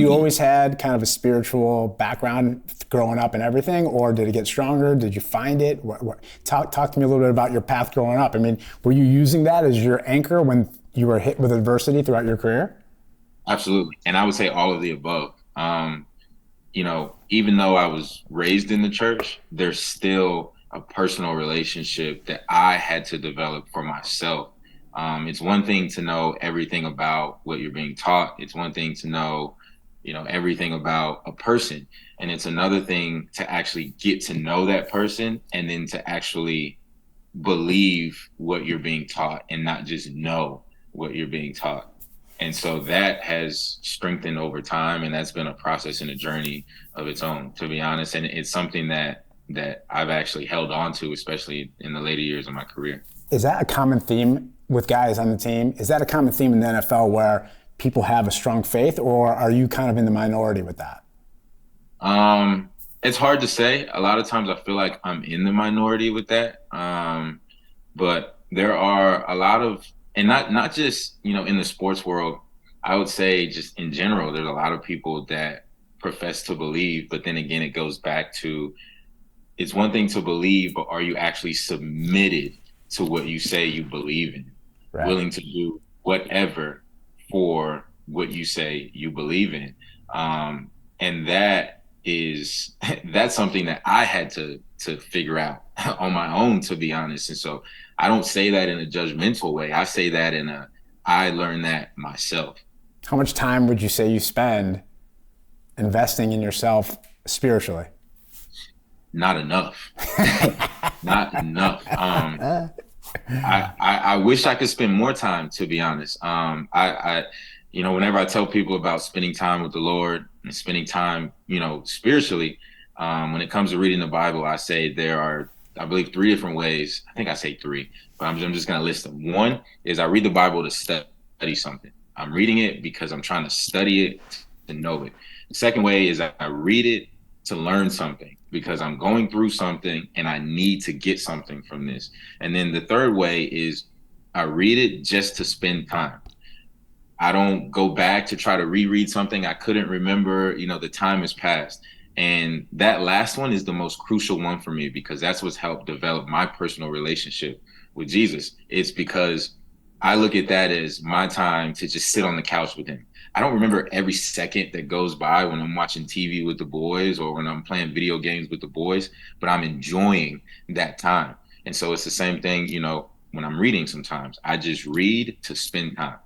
you always had kind of a spiritual background growing up and everything, or did it get stronger? Did you find it? Talk to me a little bit about your path growing up. I mean, were you using that as your anchor when you were hit with adversity throughout your career? Absolutely. And I would say all of the above. Even though I was raised in the church, there's still a personal relationship that I had to develop for myself. It's one thing to know everything about what you're being taught. It's one thing to know, everything about a person. And it's another thing to actually get to know that person and then to actually believe what you're being taught and not just know what you're being taught. And so that has strengthened over time, and that's been a process and a journey of its own, to be honest. And it's something that I've actually held on to, especially in the later years of my career. Is that a common theme with guys on the team? Is that a common theme in the NFL where people have a strong faith, or are you kind of in the minority with that? It's hard to say. A lot of times I feel like I'm in the minority with that. But there are a lot of, and not just, in the sports world, I would say just in general, there's a lot of people that profess to believe, but then again, it goes back to, it's one thing to believe, but are you actually submitted to what you say you believe in, Right. willing to do whatever for what you say you believe in? And that is that's something that I had to figure out on my own, to be honest. And so I don't say that in a judgmental way. I say that I learned that myself. How much time would you say you spend investing in yourself spiritually? Not enough. Not enough. I wish I could spend more time, to be honest. Whenever I tell people about spending time with the Lord and spending time, spiritually, when it comes to reading the Bible, I say there are, I believe, three different ways. I think I say three, but I'm just going to list them. One is I read the Bible to study something. I'm reading it because I'm trying to study it, to know it. The second way is I read it to learn something because I'm going through something and I need to get something from this. And then the third way is I read it just to spend time. I don't go back to try to reread something I couldn't remember. The time has passed. And that last one is the most crucial one for me because that's what's helped develop my personal relationship with Jesus. It's because I look at that as my time to just sit on the couch with him. I don't remember every second that goes by when I'm watching TV with the boys or when I'm playing video games with the boys, but I'm enjoying that time. And so it's the same thing, when I'm reading sometimes. I just read to spend time.